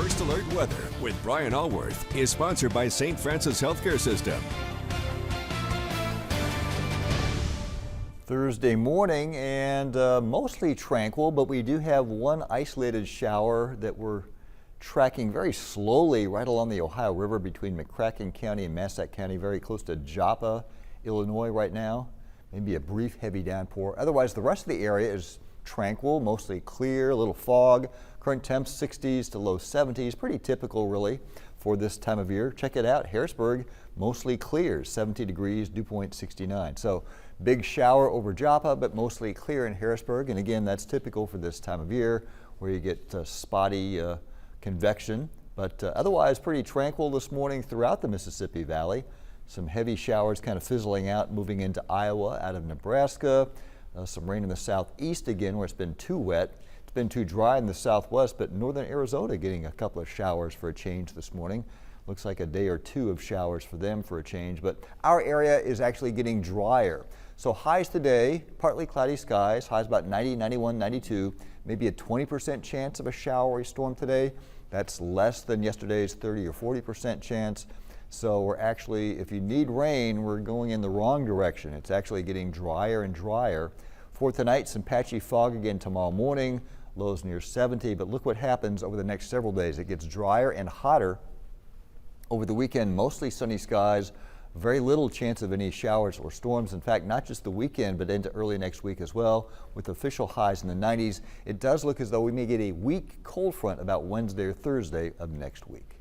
First Alert Weather with Brian Allworth is sponsored by St. Francis Healthcare System. Thursday morning and mostly tranquil, but we do have one isolated shower that we're tracking very slowly right along the Ohio River between McCracken County and Massac County, very close to Joppa, Illinois right now. Maybe a brief heavy downpour. Otherwise, the rest of the area is tranquil, mostly clear, a little fog. Current temps 60s to low 70s, pretty typical really for this time of year. Check it out, Harrisburg, mostly clear, 70 degrees, dew point 69. So big shower over Joppa, but mostly clear in Harrisburg. And again, that's typical for this time of year where you get spotty convection. But otherwise pretty tranquil this morning throughout the Mississippi Valley. Some heavy showers kind of fizzling out, moving into Iowa, out of Nebraska. Some rain in the southeast again where it's been too wet. It's been too dry in the southwest, but northern Arizona getting a couple of showers for a change this morning. Looks like a day or two of showers for them for a change, but our area is actually getting drier. So highs today, partly cloudy skies, highs about 90, 91, 92, maybe a 20% chance of a showery storm today. That's less than yesterday's 30 or 40% chance. So we're actually, if you need rain, we're going in the wrong direction. It's actually getting drier and drier. For tonight, some patchy fog again tomorrow morning, lows near 70, but look what happens over the next several days. It gets drier and hotter. Over the weekend, mostly sunny skies, very little chance of any showers or storms. In fact, not just the weekend, but into early next week as well, with official highs in the 90s. It does look as though we may get a weak cold front about Wednesday or Thursday of next week.